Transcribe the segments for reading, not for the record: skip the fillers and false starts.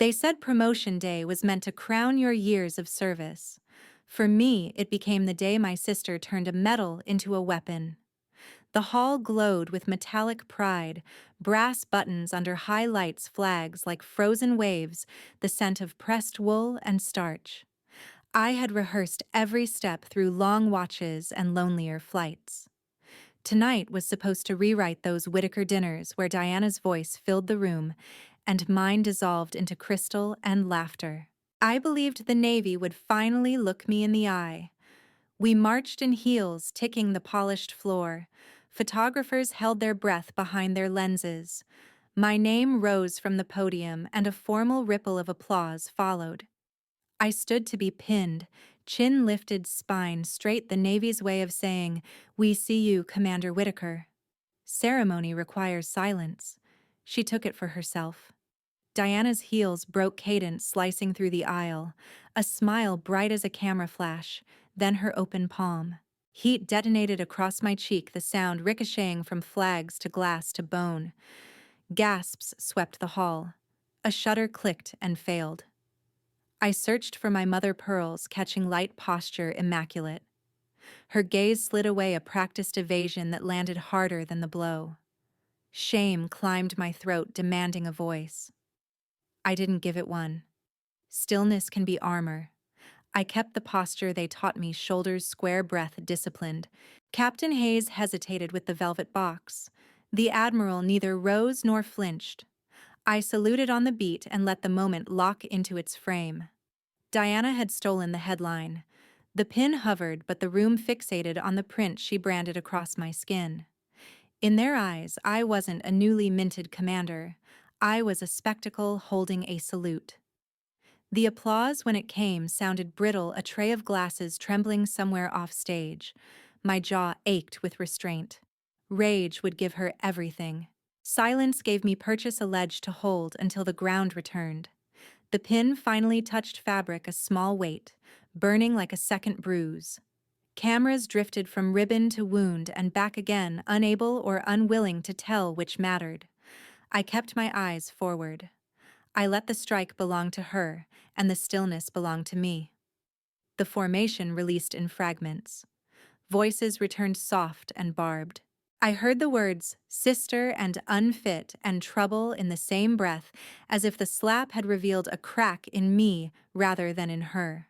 They said promotion day was meant to crown your years of service. For me, it became the day my sister turned a medal into a weapon. The hall glowed with metallic pride, brass buttons under high lights, flags like frozen waves, the scent of pressed wool and starch. I had rehearsed every step through long watches and lonelier flights. Tonight was supposed to rewrite those Whittaker dinners where Diana's voice filled the room and mine dissolved into crystal and laughter. I believed the Navy would finally look me in the eye. We marched in heels, ticking the polished floor. Photographers held their breath behind their lenses. My name rose from the podium, and a formal ripple of applause followed. I stood to be pinned, chin lifted, spine straight, the Navy's way of saying, "We see you, Commander Whittaker." Ceremony requires silence. She took it for herself. Diana's heels broke cadence, slicing through the aisle, a smile bright as a camera flash, then her open palm. Heat detonated across my cheek, the sound ricocheting from flags to glass to bone. Gasps swept the hall. A shutter clicked and failed. I searched for my mother pearls, catching light posture immaculate. Her gaze slid away, a practiced evasion that landed harder than the blow. Shame climbed my throat, demanding a voice. I didn't give it one. Stillness can be armor. I kept the posture they taught me, shoulders square, breath disciplined. Captain Hayes hesitated with the velvet box. The Admiral neither rose nor flinched. I saluted on the beat and let the moment lock into its frame. Diana had stolen the headline. The pin hovered, but the room fixated on the print she branded across my skin. In their eyes, I wasn't a newly minted commander. I was a spectacle holding a salute. The applause, when it came, sounded brittle, a tray of glasses trembling somewhere off stage. My jaw ached with restraint. Rage would give her everything. Silence gave me purchase, a ledge to hold until the ground returned. The pin finally touched fabric, a small weight, burning like a second bruise. Cameras drifted from ribbon to wound and back again, unable or unwilling to tell which mattered. I kept my eyes forward. I let the strike belong to her, and the stillness belong to me. The formation released in fragments. Voices returned soft and barbed. I heard the words sister and unfit and trouble in the same breath, as if the slap had revealed a crack in me rather than in her.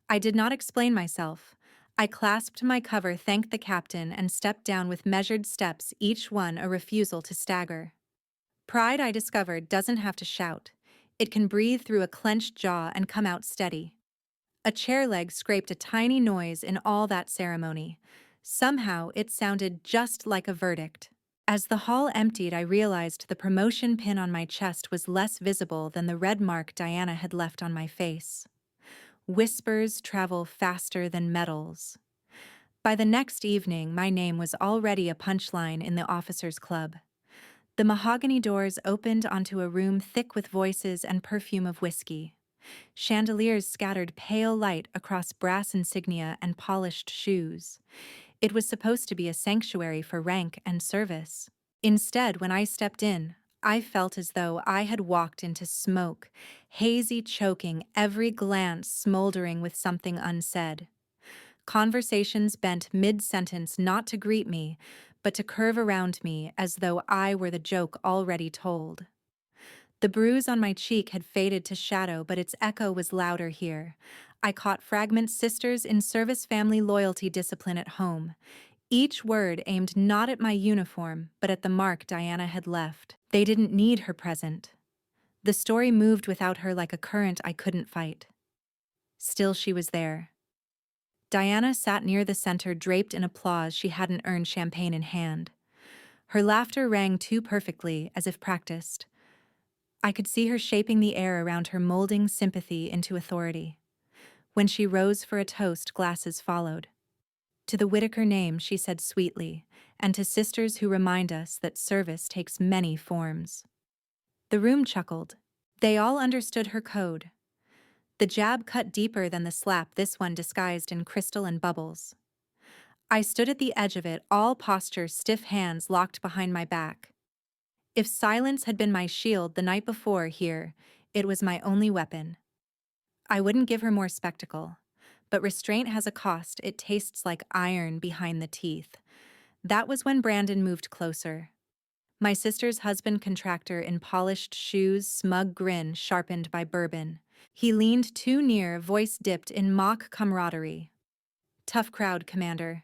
I did not explain myself. I clasped my cover, thanked the captain, and stepped down with measured steps, each one a refusal to stagger. Pride, I discovered, doesn't have to shout. It can breathe through a clenched jaw and come out steady. A chair leg scraped, a tiny noise in all that ceremony. Somehow it sounded just like a verdict. As the hall emptied, I realized the promotion pin on my chest was less visible than the red mark Diana had left on my face. Whispers travel faster than medals. By the next evening, my name was already a punchline in the officers' club. The mahogany doors opened onto a room thick with voices and perfume of whiskey. Chandeliers scattered pale light across brass insignia and polished shoes. It was supposed to be a sanctuary for rank and service. Instead, when I stepped in, I felt as though I had walked into smoke, hazy, choking, every glance smoldering with something unsaid. Conversations bent mid-sentence, not to greet me, but to curve around me as though I were the joke already told. The bruise on my cheek had faded to shadow, but its echo was louder here. I caught fragments: sisters in service, family, loyalty, discipline at home. Each word aimed not at my uniform, but at the mark Diana had left. They didn't need her present. The story moved without her like a current I couldn't fight. Still, she was there. Diana sat near the center, draped in applause she hadn't earned, champagne in hand. Her laughter rang too perfectly, as if practiced. I could see her shaping the air around her, molding sympathy into authority. When she rose for a toast, glasses followed. To the Whittaker name, she said sweetly, and to sisters who remind us that service takes many forms. The room chuckled. They all understood her code. The jab cut deeper than the slap, this one disguised in crystal and bubbles. I stood at the edge of it, all posture, stiff hands locked behind my back. If silence had been my shield the night before here, It was my only weapon. I wouldn't give her more spectacle. But restraint has a cost. It tastes like iron behind the teeth. That was when Brandon moved closer. My sister's husband contractor in polished shoes, smug grin sharpened by bourbon. He leaned too near, voice dipped in mock camaraderie. Tough crowd, Commander.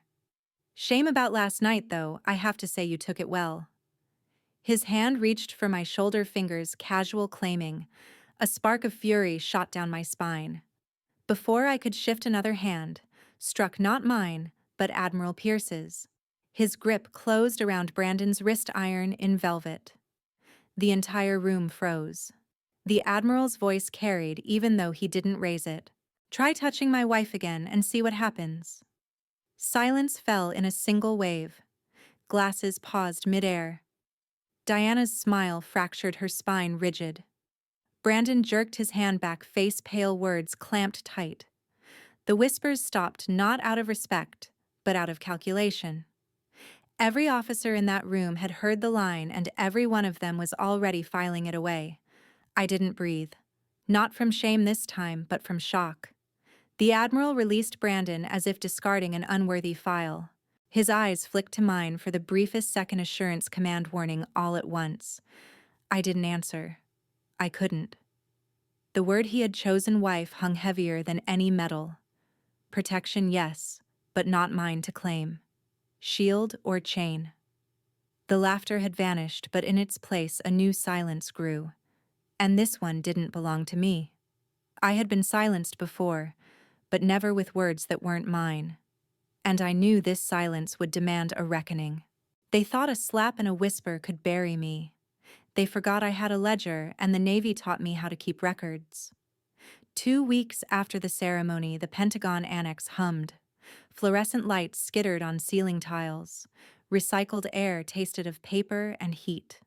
Shame about last night, though. I have to say you took it well. His hand reached for my shoulder fingers, casual claiming. A spark of fury shot down my spine. Before I could shift another hand, struck not mine, but Admiral Pierce's. His grip closed around Brandon's wrist iron in velvet. The entire room froze. The Admiral's voice carried even though he didn't raise it. Try touching my wife again and see what happens. Silence fell in a single wave. Glasses paused midair. Diana's smile fractured her spine rigid. Brandon jerked his hand back, face pale, words clamped tight. The whispers stopped not out of respect, but out of calculation. Every officer in that room had heard the line, and every one of them was already filing it away. I didn't breathe. Not from shame this time, but from shock. The Admiral released Brandon as if discarding an unworthy file. His eyes flicked to mine for the briefest second, assurance, command, warning, all at once. I didn't answer. I couldn't. The word he had chosen, wife, hung heavier than any medal. Protection, yes, but not mine to claim. Shield or chain. The laughter had vanished, but in its place a new silence grew. And this one didn't belong to me. I had been silenced before, but never with words that weren't mine. And I knew this silence would demand a reckoning. They thought a slap and a whisper could bury me. They forgot I had a ledger, and the Navy taught me how to keep records. 2 weeks after the ceremony, the Pentagon Annex hummed. Fluorescent lights skittered on ceiling tiles. Recycled air tasted of paper and heat.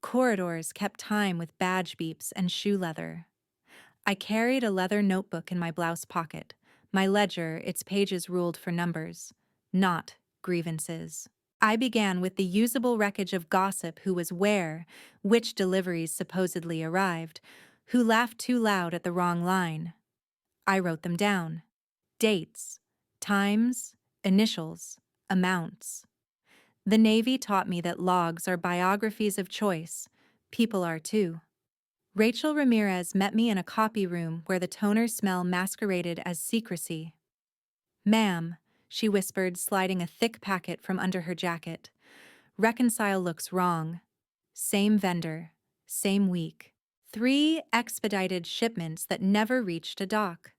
Corridors kept time with badge beeps and shoe leather. I carried a leather notebook in my blouse pocket. My ledger, its pages ruled for numbers, not grievances. I began with the usable wreckage of gossip: who was where, which deliveries supposedly arrived, who laughed too loud at the wrong line. I wrote them down. Dates, times, initials, amounts. The Navy taught me that logs are biographies of choice. People are too. Rachel Ramirez met me in a copy room where the toner smell masqueraded as secrecy. "Ma'am," she whispered, sliding a thick packet from under her jacket. "Reconcile looks wrong. Same vendor, same week. 3 expedited shipments that never reached a dock."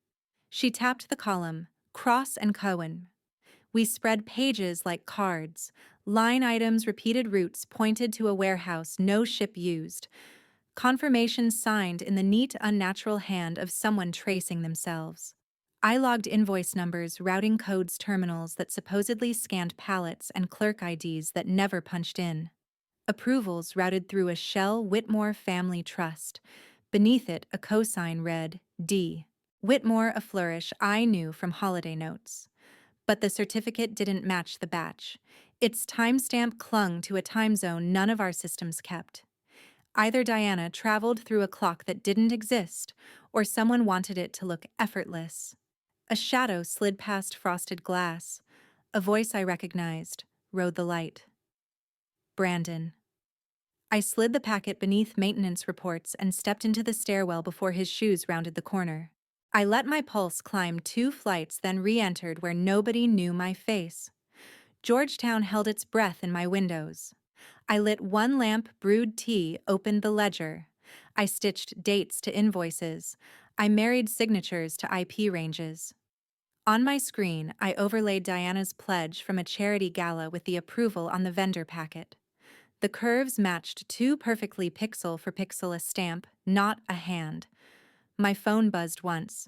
She tapped the column, Cross and Cohen. We spread pages like cards. Line items, repeated routes pointed to a warehouse no ship used. Confirmations signed in the neat, unnatural hand of someone tracing themselves. I logged invoice numbers, routing codes, terminals that supposedly scanned pallets, and clerk IDs that never punched in. Approvals routed through a shell Whitmore Family Trust. Beneath it, a cosign read D. Whitmore, a flourish I knew from holiday notes. But the certificate didn't match the batch. Its timestamp clung to a time zone none of our systems kept. Either Diana traveled through a clock that didn't exist, or someone wanted it to look effortless. A shadow slid past frosted glass. A voice I recognized rode the light. Brandon. I slid the packet beneath maintenance reports and stepped into the stairwell before his shoes rounded the corner. I let my pulse climb 2 flights, then re-entered where nobody knew my face. Georgetown held its breath in my windows. I lit 1 lamp, brewed tea, opened the ledger. I stitched dates to invoices. I married signatures to IP ranges. On my screen, I overlaid Diana's pledge from a charity gala with the approval on the vendor packet. The curves matched too perfectly, pixel for pixel, a stamp, not a hand. My phone buzzed once.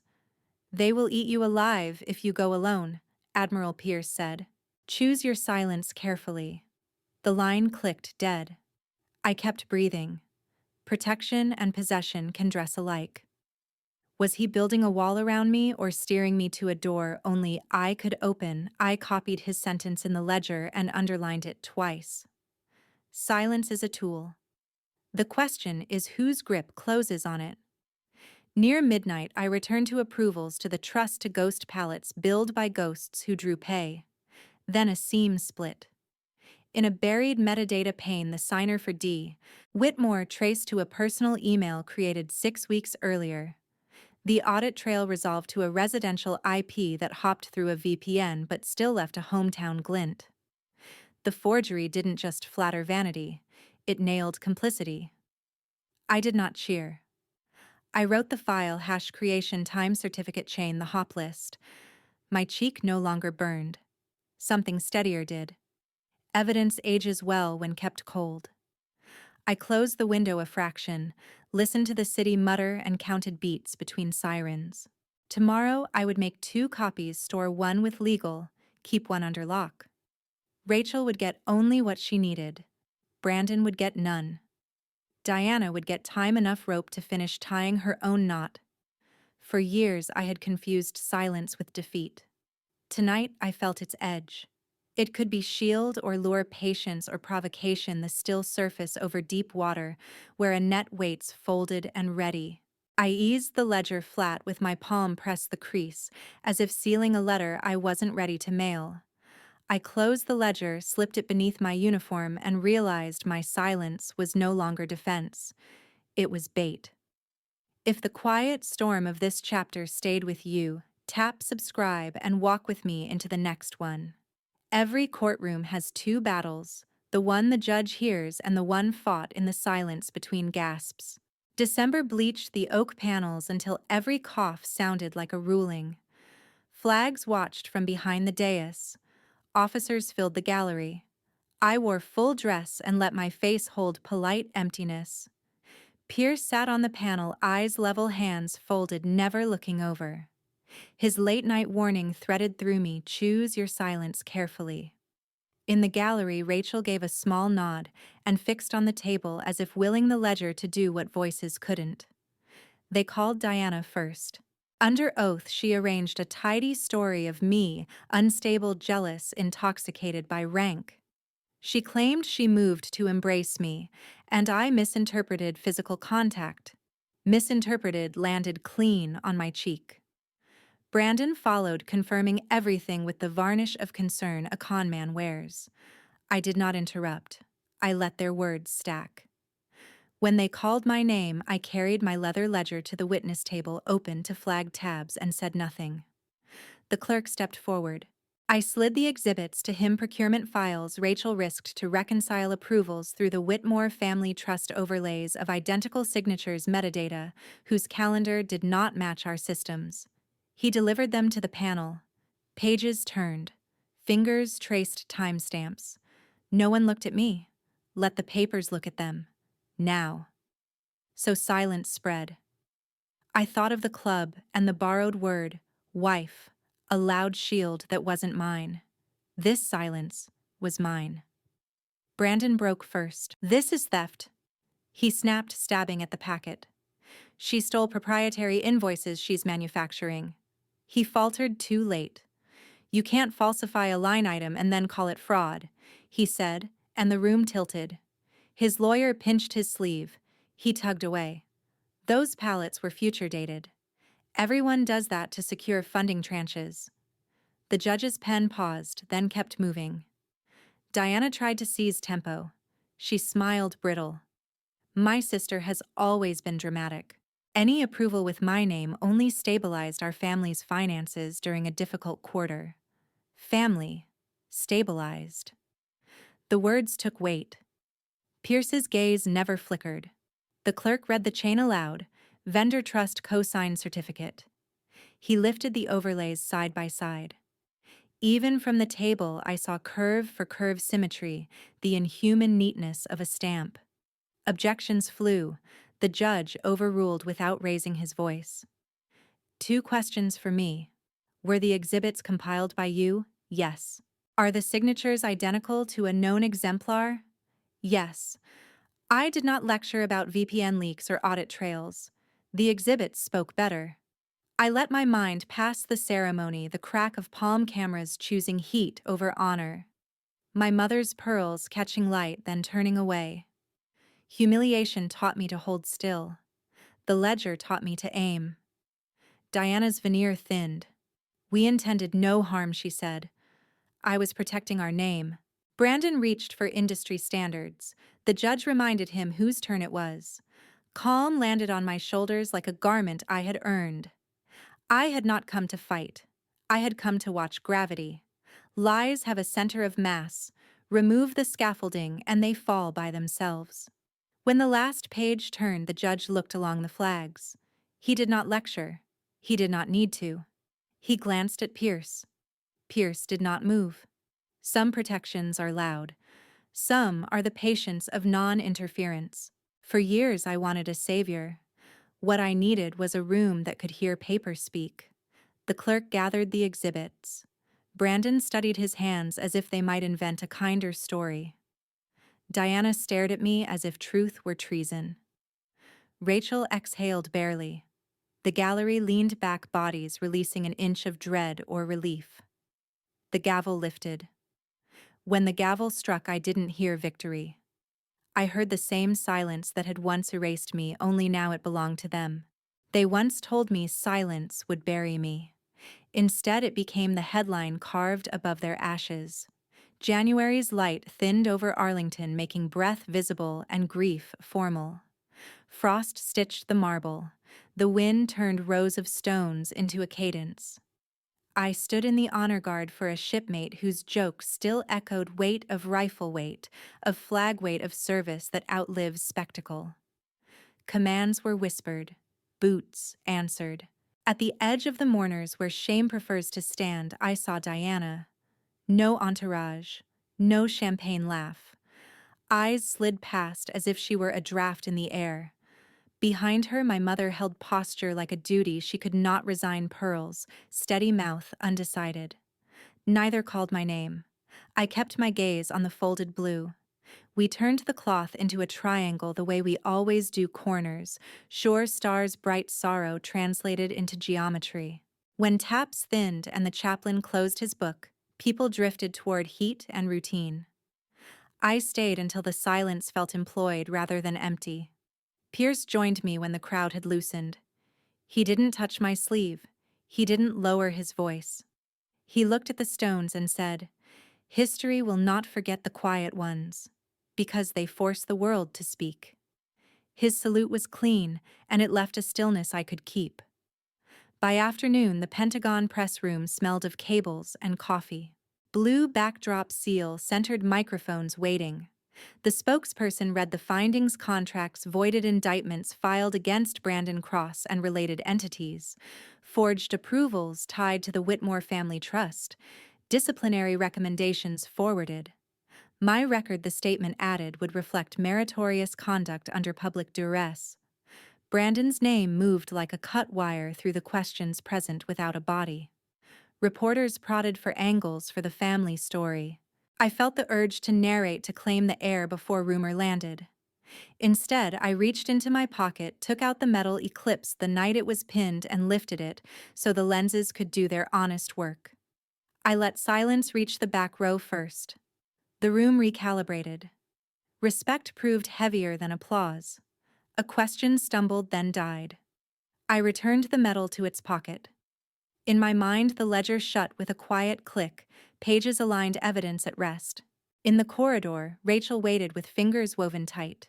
"They will eat you alive if you go alone," Admiral Pierce said. "Choose your silence carefully." The line clicked dead. I kept breathing. Protection and possession can dress alike. Was he building a wall around me or steering me to a door only I could open? I copied his sentence in the ledger and underlined it twice. Silence is a tool. The question is whose grip closes on it. Near midnight, I returned to approvals to the trust to ghost pallets billed by ghosts who drew pay. Then a seam split. In a buried metadata pane, the signer for D. Whitmore traced to a personal email created 6 weeks earlier. The audit trail resolved to a residential IP that hopped through a VPN but still left a hometown glint. The forgery didn't just flatter vanity, it nailed complicity. I did not cheer. I wrote the file hash creation time certificate chain the hop list. My cheek no longer burned. Something steadier did. Evidence ages well when kept cold. I closed the window a fraction, listened to the city mutter and counted beats between sirens. Tomorrow I would make 2 copies, store one with legal, keep one under lock. Rachel would get only what she needed. Brandon would get none. Diana would get time enough rope to finish tying her own knot. For years I had confused silence with defeat. Tonight I felt its edge. It could be shield or lure, patience or provocation, the still surface over deep water, where a net waits folded and ready. I eased the ledger flat with my palm pressed the crease, as if sealing a letter I wasn't ready to mail. I closed the ledger, slipped it beneath my uniform, and realized my silence was no longer defense. It was bait. If the quiet storm of this chapter stayed with you, tap subscribe and walk with me into the next one. Every courtroom has 2 battles, the one the judge hears and the one fought in the silence between gasps. December bleached the oak panels until every cough sounded like a ruling. Flags watched from behind the dais. Officers filled the gallery. I wore full dress and let my face hold polite emptiness. Pierce sat on the panel, eyes level, hands folded, never looking over. His late-night warning threaded through me, choose your silence carefully. In the gallery, Rachel gave a small nod and fixed on the table as if willing the ledger to do what voices couldn't. They called Diana first. Under oath, she arranged a tidy story of me, unstable, jealous, intoxicated by rank. She claimed she moved to embrace me, and I misinterpreted physical contact. Misinterpreted landed clean on my cheek. Brandon followed, confirming everything with the varnish of concern a con man wears. I did not interrupt. I let their words stack. When they called my name, I carried my leather ledger to the witness table, open to flag tabs, and said nothing. The clerk stepped forward. I slid the exhibits to him. Procurement files. Rachel risked to reconcile approvals through the Whitmore family trust overlays of identical signatures metadata, whose calendar did not match our systems. He delivered them to the panel. Pages turned. Fingers traced timestamps. No one looked at me. Let the papers look at them. Now. So silence spread. I thought of the club and the borrowed word, wife, a loud shield that wasn't mine. This silence was mine. Brandon broke first. This is theft. He snapped, stabbing at the packet. She stole proprietary invoices she's manufacturing. He faltered too late. You can't falsify a line item and then call it fraud, he said, and the room tilted. His lawyer pinched his sleeve. He tugged away. Those pallets were future dated. Everyone does that to secure funding tranches. The judge's pen paused, then kept moving. Diana tried to seize tempo. She smiled brittle. My sister has always been dramatic. Any approval with my name only stabilized our family's finances during a difficult quarter. Family. Stabilized. The words took weight. Pierce's gaze never flickered. The clerk read the chain aloud, vendor trust co-sign certificate. He lifted the overlays side by side. Even from the table, I saw curve for curve symmetry, the inhuman neatness of a stamp. Objections flew. The judge overruled without raising his voice. 2 questions for me. Were the exhibits compiled by you? Yes. Are the signatures identical to a known exemplar? Yes. I did not lecture about VPN leaks or audit trails. The exhibits spoke better. I let my mind pass the ceremony, the crack of palm cameras choosing heat over honor. My mother's pearls catching light, then turning away. Humiliation taught me to hold still. The ledger taught me to aim. Diana's veneer thinned. We intended no harm, she said. I was protecting our name. Brandon reached for industry standards. The judge reminded him whose turn it was. Calm landed on my shoulders like a garment I had earned. I had not come to fight. I had come to watch gravity. Lies have a center of mass. Remove the scaffolding and they fall by themselves. When the last page turned, the judge looked along the flags. He did not lecture. He did not need to. He glanced at Pierce. Pierce did not move. Some protections are loud. Some are the patience of non-interference. For years I wanted a savior. What I needed was a room that could hear paper speak. The clerk gathered the exhibits. Brandon studied his hands as if they might invent a kinder story. Diana stared at me as if truth were treason. Rachel exhaled barely. The gallery leaned back, bodies releasing an inch of dread or relief. The gavel lifted. When the gavel struck, I didn't hear victory. I heard the same silence that had once erased me, only now it belonged to them. They once told me silence would bury me. Instead, it became the headline carved above their ashes. January's light thinned over Arlington, making breath visible and grief formal. Frost stitched the marble. The wind turned rows of stones into a cadence. I stood in the honor guard for a shipmate whose joke still echoed, weight of rifle weight, of flag weight of service that outlives spectacle. Commands were whispered. Boots answered. At the edge of the mourners where shame prefers to stand, I saw Diana. No entourage, no champagne laugh. Eyes slid past as if she were a draft in the air. Behind her, my mother held posture like a duty she could not resign, pearls, steady mouth, undecided. Neither called my name. I kept my gaze on the folded blue. We turned the cloth into a triangle the way we always do corners, sure stars, bright sorrow translated into geometry. When taps thinned and the chaplain closed his book, people drifted toward heat and routine. I stayed until the silence felt employed rather than empty. Pierce joined me when the crowd had loosened. He didn't touch my sleeve. He didn't lower his voice. He looked at the stones and said, "History will not forget the quiet ones, because they force the world to speak." His salute was clean, and it left a stillness I could keep. By afternoon, the Pentagon press room smelled of cables and coffee. Blue backdrop seal centered microphones waiting. The spokesperson read the findings, contracts, voided indictments filed against Brandon Cross and related entities, forged approvals tied to the Whitmore family trust, disciplinary recommendations forwarded. My record, the statement added, would reflect meritorious conduct under public duress. Brandon's name moved like a cut wire through the questions present without a body. Reporters prodded for angles for the family story. I felt the urge to narrate, to claim the air before rumor landed. Instead, I reached into my pocket, took out the metal eclipse the night it was pinned, and lifted it so the lenses could do their honest work. I let silence reach the back row first. The room recalibrated. Respect proved heavier than applause. A question stumbled, then died. I returned the metal to its pocket. In my mind, the ledger shut with a quiet click, pages aligned, evidence at rest. In the corridor, Rachel waited with fingers woven tight.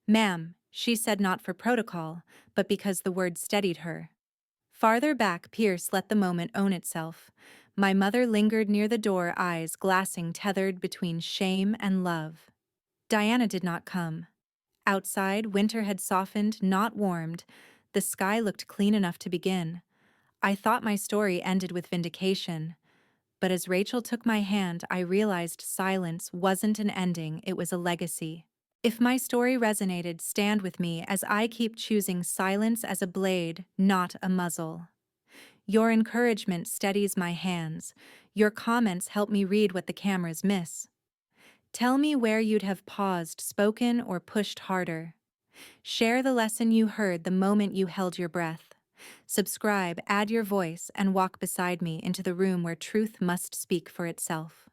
"Ma'am," she said, not for protocol, but because the word steadied her. Farther back, Pierce let the moment own itself. My mother lingered near the door, eyes glassing, tethered between shame and love. Diana did not come. Outside, winter had softened, not warmed. The sky looked clean enough to begin. I thought my story ended with vindication. But as Rachel took my hand, I realized silence wasn't an ending, it was a legacy. If my story resonated, stand with me as I keep choosing silence as a blade, not a muzzle. Your encouragement steadies my hands. Your comments help me read what the cameras miss. Tell me where you'd have paused, spoken, or pushed harder. Share the lesson you heard the moment you held your breath. Subscribe, add your voice, and walk beside me into the room where truth must speak for itself.